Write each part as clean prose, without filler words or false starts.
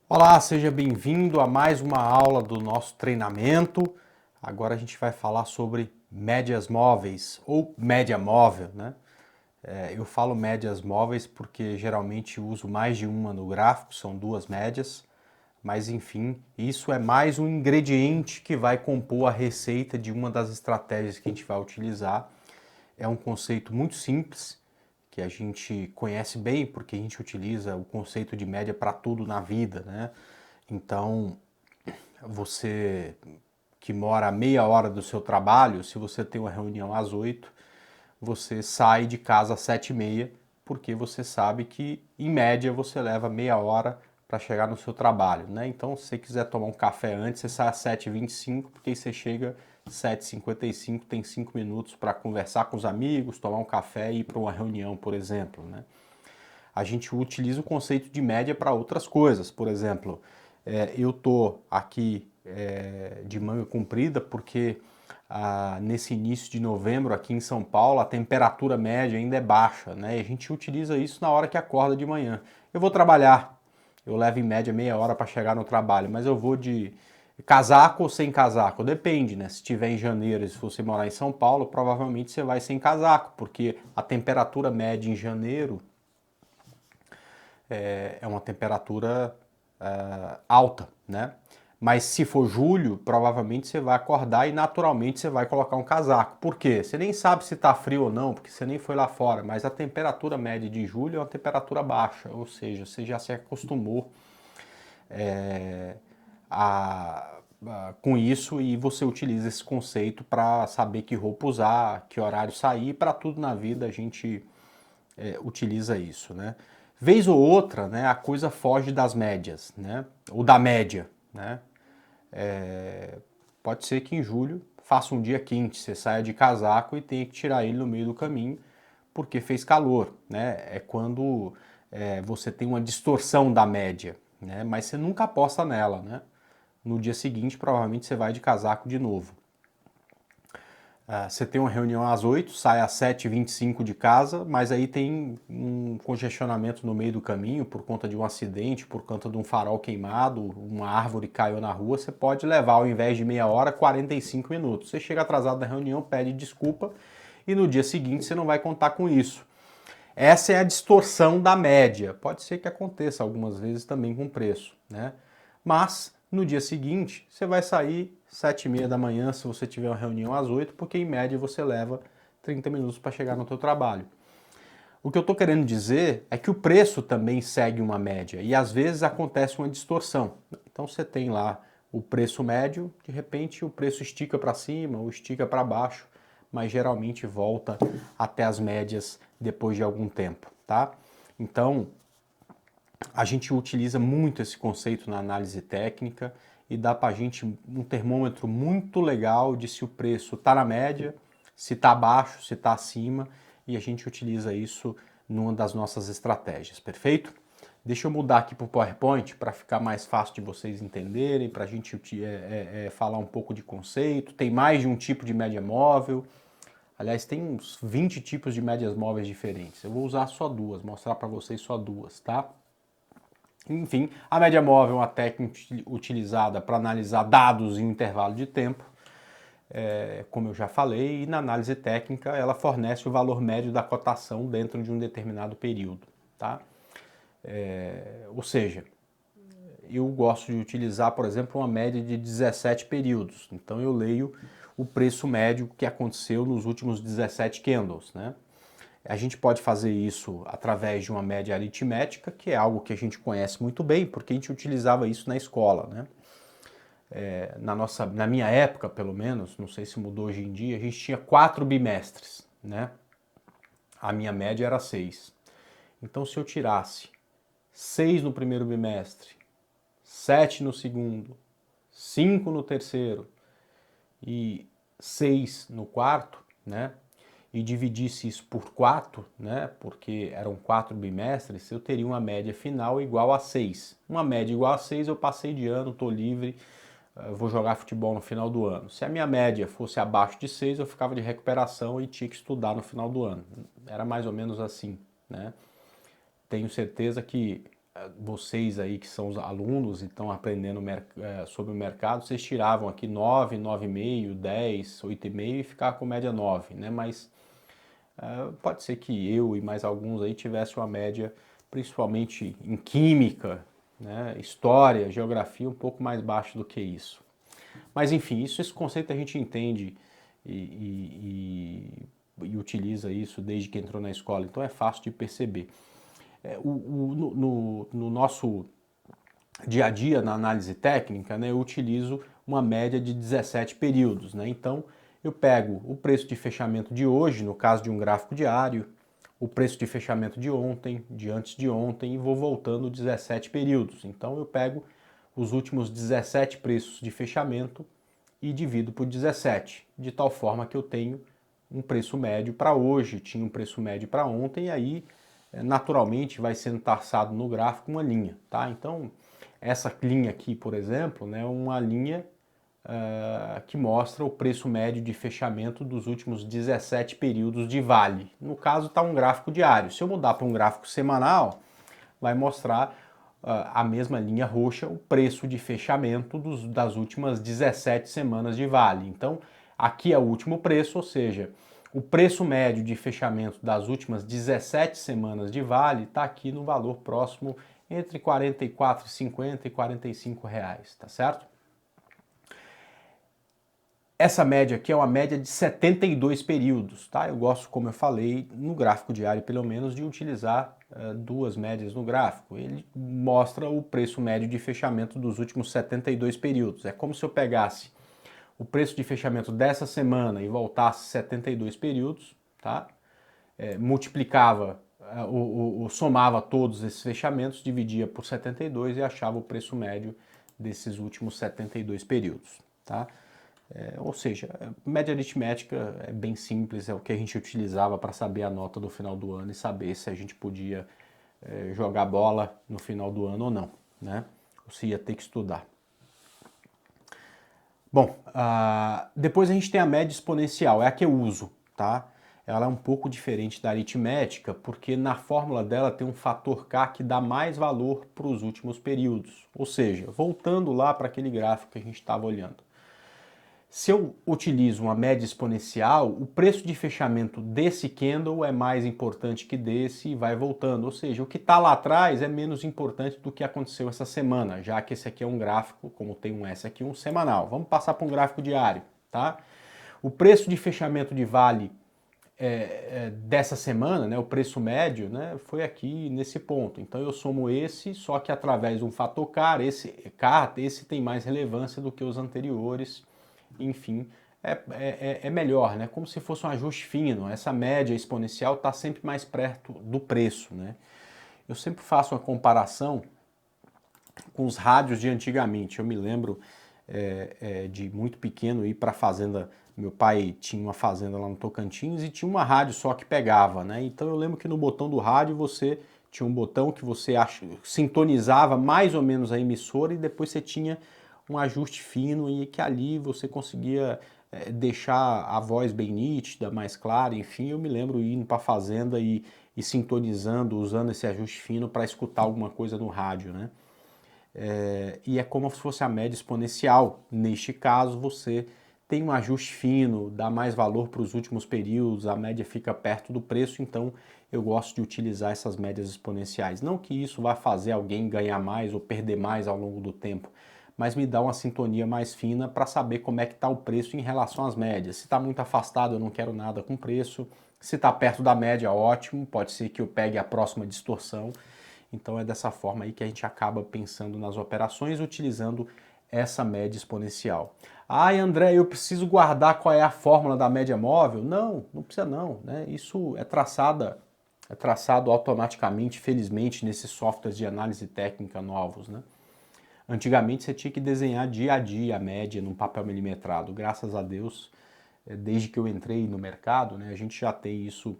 Olá, seja bem-vindo a mais uma aula do nosso treinamento. Agora a gente vai falar sobre médias móveis ou média móvel, né? Eu falo médias móveis porque geralmente uso mais de uma no gráfico, são duas médias, mas enfim, isso é mais um ingrediente que vai compor a receita de uma das estratégias que a gente vai utilizar. É um conceito muito simples, que a gente conhece bem, porque a gente utiliza o conceito de média para tudo na vida, né? Então, você que mora a meia hora do seu trabalho, se você tem uma reunião às 8, você sai de casa às 7h30, porque você sabe que, em média, você leva meia hora para chegar no seu trabalho, né? Então, se você quiser tomar um café antes, você sai às 7h25, porque aí você chega às 7h55, tem 5 minutos para conversar com os amigos, tomar um café e ir para uma reunião, por exemplo, né? A gente utiliza o conceito de média para outras coisas. Por exemplo, eu tô aqui de manga comprida porque nesse início de novembro aqui em São Paulo a temperatura média ainda é baixa, né? E a gente utiliza isso na hora que acorda de manhã. Eu vou trabalhar, eu levo em média meia hora para chegar no trabalho, mas eu vou de casaco ou sem casaco? Depende, né? Se estiver em janeiro e se você morar em São Paulo, provavelmente você vai sem casaco, porque a temperatura média em janeiro é uma temperatura alta, né? Mas se for julho, provavelmente você vai acordar e naturalmente você vai colocar um casaco. Por quê? Você nem sabe se está frio ou não, porque você nem foi lá fora, mas a temperatura média de julho é uma temperatura baixa, ou seja, você já se acostumou é, com isso e você utiliza esse conceito para saber que roupa usar, que horário sair, para tudo na vida a gente utiliza isso, né? Vez ou outra, né, a coisa foge das médias, né? Ou da média, né? Pode ser que em julho faça um dia quente, você saia de casaco e tenha que tirar ele no meio do caminho porque fez calor, né? É quando você tem uma distorção da média, né? Mas você nunca aposta nela, né? No dia seguinte, provavelmente você vai de casaco de novo. Você tem uma reunião às 8, sai às 7h25 de casa, mas aí tem um congestionamento no meio do caminho por conta de um acidente, por conta de um farol queimado, uma árvore caiu na rua, você pode levar ao invés de meia hora, 45 minutos. Você chega atrasado na reunião, pede desculpa e no dia seguinte você não vai contar com isso. Essa é a distorção da média. Pode ser que aconteça algumas vezes também com preço, né? Mas no dia seguinte você vai sair 7h30 da manhã se você tiver uma reunião às 8, porque em média você leva 30 minutos para chegar no seu trabalho. O que eu estou querendo dizer é que o preço também segue uma média e às vezes acontece uma distorção. Então você tem lá o preço médio, de repente o preço estica para cima ou estica para baixo, mas geralmente volta até as médias depois de algum tempo, tá? Então, a gente utiliza muito esse conceito na análise técnica e dá para a gente um termômetro muito legal de se o preço está na média, se está abaixo, se está acima, e a gente utiliza isso numa das nossas estratégias, perfeito? Deixa eu mudar aqui para o PowerPoint para ficar mais fácil de vocês entenderem, para a gente falar um pouco de conceito. Tem mais de um tipo de média móvel. Aliás, tem uns 20 tipos de médias móveis diferentes. Eu vou usar só duas, mostrar para vocês só duas, tá? Enfim, a média móvel é uma técnica utilizada para analisar dados em um intervalo de tempo, como eu já falei, e na análise técnica ela fornece o valor médio da cotação dentro de um determinado período. Tá? Ou seja, eu gosto de utilizar, por exemplo, uma média de 17 períodos. Então eu leio o preço médio que aconteceu nos últimos 17 candles. Né? A gente pode fazer isso através de uma média aritmética, que é algo que a gente conhece muito bem, porque a gente utilizava isso na escola, né? Na minha época, pelo menos, não sei se mudou hoje em dia, a gente tinha 4 bimestres, né? A minha média era 6. Então, se eu tirasse 6 no primeiro bimestre, 7 no segundo, 5 no terceiro e 6 no quarto, né? E dividisse isso por 4, né, porque eram 4 bimestres, eu teria uma média final igual a 6. Uma média igual a 6, eu passei de ano, estou livre, vou jogar futebol no final do ano. Se a minha média fosse abaixo de 6, eu ficava de recuperação e tinha que estudar no final do ano. Era mais ou menos assim, né? Tenho certeza que vocês aí que são os alunos e estão aprendendo sobre o mercado, vocês tiravam aqui 9, 9,5, 10, 8,5 e ficar com média 9, né? Mas pode ser que eu e mais alguns aí tivessem uma média, principalmente em química, né? História, geografia, um pouco mais baixa do que isso. Mas enfim, esse conceito a gente entende e utiliza isso desde que entrou na escola, então é fácil de perceber. No nosso dia a dia, na análise técnica, né, eu utilizo uma média de 17 períodos. Né? Então, eu pego o preço de fechamento de hoje, no caso de um gráfico diário, o preço de fechamento de ontem, de antes de ontem, e vou voltando 17 períodos. Então, eu pego os últimos 17 preços de fechamento e divido por 17, de tal forma que eu tenho um preço médio para hoje, tinha um preço médio para ontem, e aí naturalmente vai sendo traçado no gráfico uma linha, tá? Então, essa linha aqui, por exemplo, né, é uma linha que mostra o preço médio de fechamento dos últimos 17 períodos de vale. No caso, está um gráfico diário. Se eu mudar para um gráfico semanal, vai mostrar a mesma linha roxa, o preço de fechamento das últimas 17 semanas de vale. Então, aqui é o último preço, ou seja, o preço médio de fechamento das últimas 17 semanas de vale está aqui no valor próximo entre R$ 44,50 e R$ 45, tá certo? Essa média aqui é uma média de 72 períodos, tá? Eu gosto, como eu falei, no gráfico diário pelo menos, de utilizar duas médias no gráfico. Ele mostra o preço médio de fechamento dos últimos 72 períodos. É como se eu pegasse o preço de fechamento dessa semana e voltasse 72 períodos, tá? Multiplicava, somava todos esses fechamentos, dividia por 72 e achava o preço médio desses últimos 72 períodos, tá? Ou seja, média aritmética é bem simples, é o que a gente utilizava para saber a nota do final do ano e saber se a gente podia jogar bola no final do ano ou não, né? Ou se ia ter que estudar. Bom, depois a gente tem a média exponencial, é a que eu uso, tá? Ela é um pouco diferente da aritmética, porque na fórmula dela tem um fator K que dá mais valor para os últimos períodos. Ou seja, voltando lá para aquele gráfico que a gente estava olhando. Se eu utilizo uma média exponencial, o preço de fechamento desse candle é mais importante que desse e vai voltando. Ou seja, o que está lá atrás é menos importante do que aconteceu essa semana, já que esse aqui é um gráfico, como tem um S aqui, um semanal. Vamos passar para um gráfico diário, tá? O preço de fechamento de vale dessa semana, né, o preço médio, né, foi aqui nesse ponto. Então eu somo esse, só que através de um fator K, esse tem mais relevância do que os anteriores. Enfim, é melhor, né? Como se fosse um ajuste fino. Essa média exponencial está sempre mais perto do preço, né? Eu sempre faço uma comparação com os rádios de antigamente. Eu me lembro de muito pequeno ir para a fazenda. Meu pai tinha uma fazenda lá no Tocantins e tinha uma rádio só que pegava, né? Então eu lembro que no botão do rádio você tinha um botão que você sintonizava mais ou menos a emissora e depois você tinha um ajuste fino e que ali você conseguia deixar a voz bem nítida, mais clara, enfim, eu me lembro indo para a fazenda e sintonizando, usando esse ajuste fino para escutar alguma coisa no rádio, né? E é como se fosse a média exponencial. Neste caso, você tem um ajuste fino, dá mais valor para os últimos períodos, a média fica perto do preço, então eu gosto de utilizar essas médias exponenciais. Não que isso vá fazer alguém ganhar mais ou perder mais ao longo do tempo, mas me dá uma sintonia mais fina para saber como é que está o preço em relação às médias. Se está muito afastado, eu não quero nada com preço. Se está perto da média, ótimo, pode ser que eu pegue a próxima distorção. Então é dessa forma aí que a gente acaba pensando nas operações utilizando essa média exponencial. Ai, André, eu preciso guardar qual é a fórmula da média móvel? Não, não precisa não, né? Isso é traçado automaticamente, felizmente, nesses softwares de análise técnica novos, né? Antigamente você tinha que desenhar dia a dia a média num papel milimetrado. Graças a Deus, desde que eu entrei no mercado, né, a gente já tem isso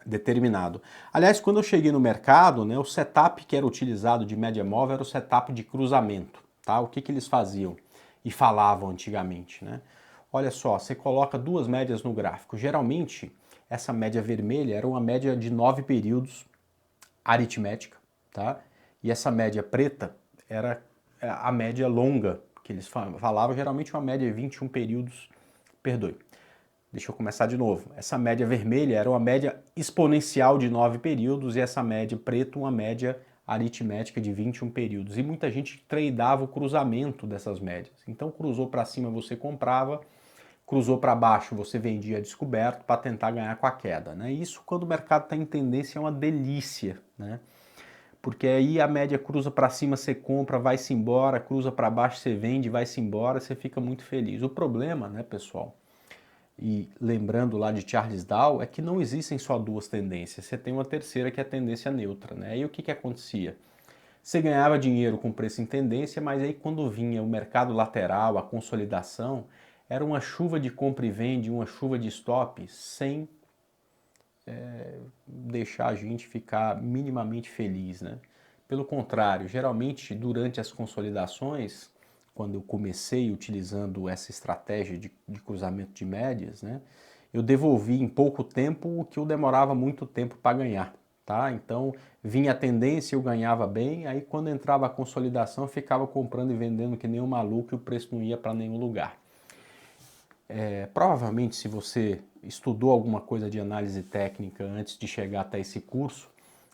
determinado. Aliás, quando eu cheguei no mercado, né, o setup que era utilizado de média móvel era o setup de cruzamento. Tá? O que eles faziam e falavam antigamente? Né? Olha só, você coloca duas médias no gráfico. Geralmente, essa média vermelha era uma média de 9 períodos aritmética, tá? E essa média preta era a média longa, que eles falavam, geralmente uma média de 21 períodos, perdoe. Deixa eu começar de novo. Essa média vermelha era uma média exponencial de 9 períodos e essa média preta uma média aritmética de 21 períodos. E muita gente tradeava o cruzamento dessas médias. Então cruzou para cima você comprava, cruzou para baixo você vendia descoberto para tentar ganhar com a queda. Né? Isso quando o mercado está em tendência é uma delícia, né? Porque aí a média cruza para cima, você compra, vai-se embora, cruza para baixo, você vende, vai-se embora, você fica muito feliz. O problema, né, pessoal, e lembrando lá de Charles Dow, é que não existem só duas tendências, você tem uma terceira que é a tendência neutra, né? E o que acontecia? Você ganhava dinheiro com preço em tendência, mas aí quando vinha o mercado lateral, a consolidação, era uma chuva de compra e vende, uma chuva de stop, sem deixar a gente ficar minimamente feliz, né? Pelo contrário, geralmente durante as consolidações, quando eu comecei utilizando essa estratégia de cruzamento de médias, né, eu devolvi em pouco tempo o que eu demorava muito tempo para ganhar, tá? Então vinha a tendência, eu ganhava bem, aí quando entrava a consolidação, eu ficava comprando e vendendo que nem um maluco e o preço não ia para nenhum lugar. Provavelmente, se você estudou alguma coisa de análise técnica antes de chegar até esse curso,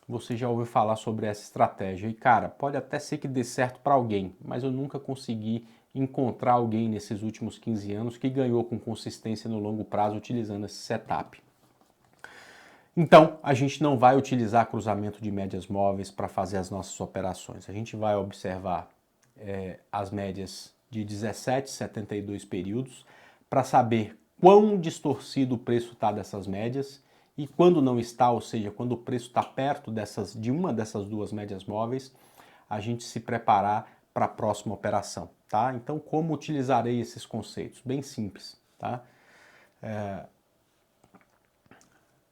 você já ouviu falar sobre essa estratégia. E cara, pode até ser que dê certo para alguém, mas eu nunca consegui encontrar alguém nesses últimos 15 anos que ganhou com consistência no longo prazo utilizando esse setup. Então, a gente não vai utilizar cruzamento de médias móveis para fazer as nossas operações. A gente vai observar as médias de 17, 72 períodos para saber quão distorcido o preço está dessas médias e quando não está, ou seja, quando o preço está perto de uma dessas duas médias móveis, a gente se preparar para a próxima operação, tá? Então, como utilizarei esses conceitos? Bem simples, tá?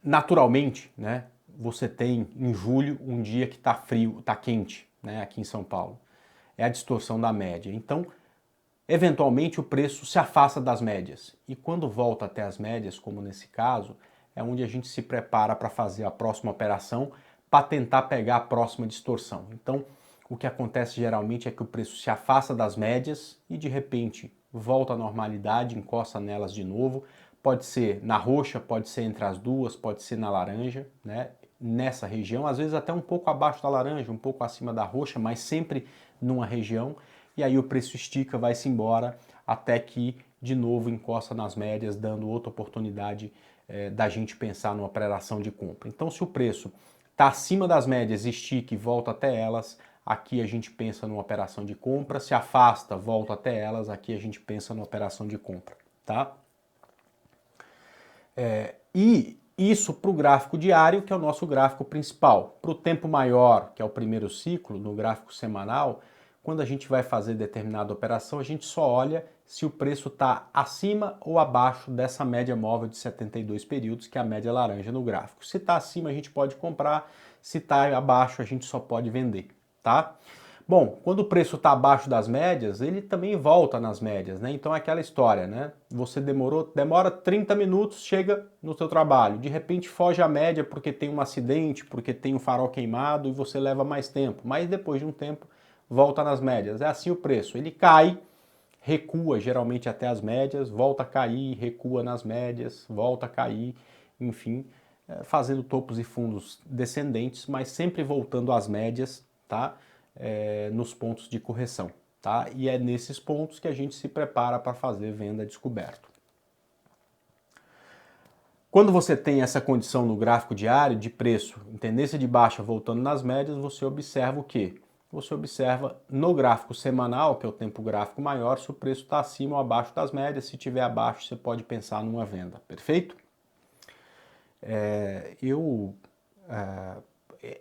Naturalmente, né, você tem em julho um dia que está frio, está quente, né, aqui em São Paulo. É a distorção da média. Então, eventualmente o preço se afasta das médias. E quando volta até as médias, como nesse caso, é onde a gente se prepara para fazer a próxima operação para tentar pegar a próxima distorção. Então, o que acontece geralmente é que o preço se afasta das médias e de repente volta à normalidade, encosta nelas de novo. Pode ser na roxa, pode ser entre as duas, pode ser na laranja, né? Nessa região, às vezes até um pouco abaixo da laranja, um pouco acima da roxa, mas sempre numa região. E aí o preço estica, vai-se embora, até que de novo encosta nas médias, dando outra oportunidade da gente pensar numa operação de compra. Então, se o preço está acima das médias, estica e volta até elas, aqui a gente pensa numa operação de compra. Se afasta, volta até elas, aqui a gente pensa numa operação de compra, tá? E isso para o gráfico diário, que é o nosso gráfico principal. Para o tempo maior, que é o primeiro ciclo, no gráfico semanal, quando a gente vai fazer determinada operação, a gente só olha se o preço está acima ou abaixo dessa média móvel de 72 períodos, que é a média laranja no gráfico. Se está acima, a gente pode comprar, se está abaixo, a gente só pode vender, tá? Bom, quando o preço está abaixo das médias, ele também volta nas médias, né? Então é aquela história, né? Você demora 30 minutos, chega no seu trabalho, de repente foge a média porque tem um acidente, porque tem um farol queimado e você leva mais tempo, mas depois de um tempo volta nas médias. É assim o preço, ele cai, recua geralmente até as médias, volta a cair, recua nas médias, volta a cair, enfim, fazendo topos e fundos descendentes, mas sempre voltando às médias, tá? Nos pontos de correção, tá? E é nesses pontos que a gente se prepara para fazer venda descoberto. Quando você tem essa condição no gráfico diário de preço em tendência de baixa voltando nas médias, você observa o quê? Você observa no gráfico semanal, que é o tempo gráfico maior, se o preço está acima ou abaixo das médias. Se estiver abaixo, você pode pensar numa venda, perfeito?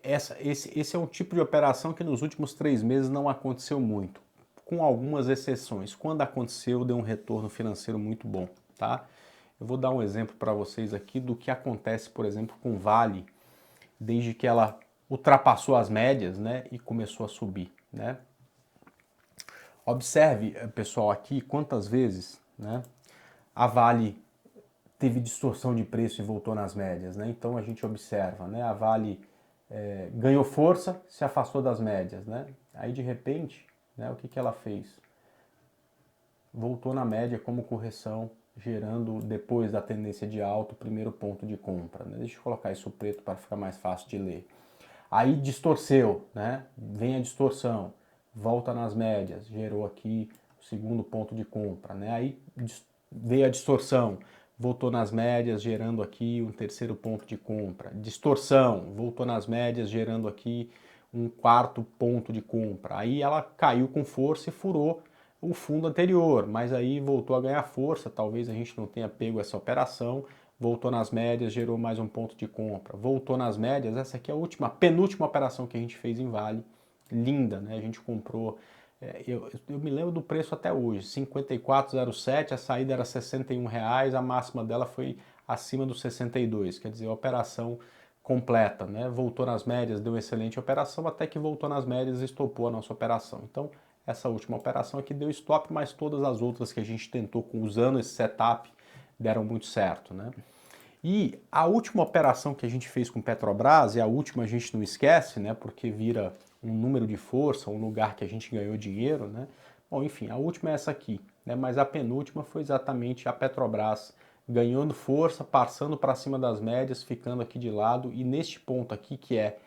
Esse é um tipo de operação que nos últimos 3 meses não aconteceu muito, com algumas exceções. Quando aconteceu, deu um retorno financeiro muito bom, tá? Eu vou dar um exemplo para vocês aqui do que acontece, por exemplo, com Vale, desde que ela ultrapassou as médias, né, e começou a subir, né? Observe, pessoal, aqui quantas vezes, né, a Vale teve distorção de preço e voltou nas médias, né? Então a gente observa, né, a Vale ganhou força, se afastou das médias, né? Aí de repente, né, o que ela fez? Voltou na média como correção, gerando depois da tendência de alta o primeiro ponto de compra, né? Deixa eu colocar isso preto para ficar mais fácil de ler. Aí distorceu, né? Vem a distorção, volta nas médias, gerou aqui o segundo ponto de compra, né? Aí veio a distorção, voltou nas médias, gerando aqui um terceiro ponto de compra. Distorção, voltou nas médias, gerando aqui um quarto ponto de compra. Aí ela caiu com força e furou o fundo anterior, mas aí voltou a ganhar força, talvez a gente não tenha pego essa operação, voltou nas médias, gerou mais um ponto de compra, voltou nas médias, essa aqui é a penúltima operação que a gente fez em Vale, linda, né? A gente comprou, eu me lembro do preço até hoje, 54,07, a saída era R$61, a máxima dela foi acima dos 62, quer dizer, a operação completa, né? Voltou nas médias, deu uma excelente operação, até que voltou nas médias e estopou a nossa operação. Então, essa última operação aqui deu stop, mas todas as outras que a gente tentou usando esse setup deram muito certo, né? E a última operação que a gente fez com Petrobras, e a última a gente não esquece, né? Porque vira um número de força, um lugar que a gente ganhou dinheiro, né? Bom, enfim, a última é essa aqui, né? Mas a penúltima foi exatamente a Petrobras ganhando força, passando para cima das médias, ficando aqui de lado, e neste ponto aqui que é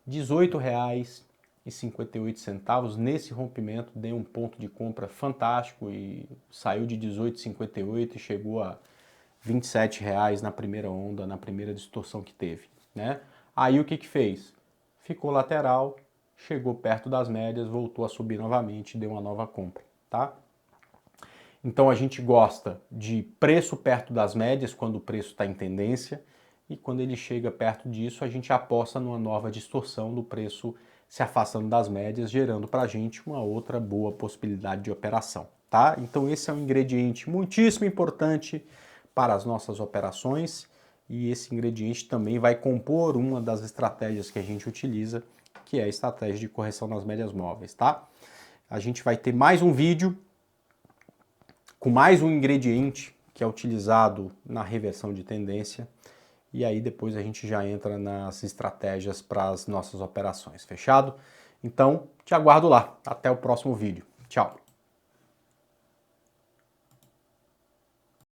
R$18,58, nesse rompimento deu um ponto de compra fantástico e saiu de 18,58 e chegou a R$27 na primeira onda, na primeira distorção que teve, né? Aí o que fez? Ficou lateral, chegou perto das médias, voltou a subir novamente, deu uma nova compra, tá? Então a gente gosta de preço perto das médias quando o preço está em tendência, e quando ele chega perto disso a gente aposta numa nova distorção do preço se afastando das médias, gerando para a gente uma outra boa possibilidade de operação, tá? Então esse é um ingrediente muitíssimo importante para as nossas operações, e esse ingrediente também vai compor uma das estratégias que a gente utiliza, que é a estratégia de correção nas médias móveis, tá? A gente vai ter mais um vídeo com mais um ingrediente que é utilizado na reversão de tendência, e aí depois a gente já entra nas estratégias para as nossas operações, fechado? Então, te aguardo lá. Até o próximo vídeo. Tchau!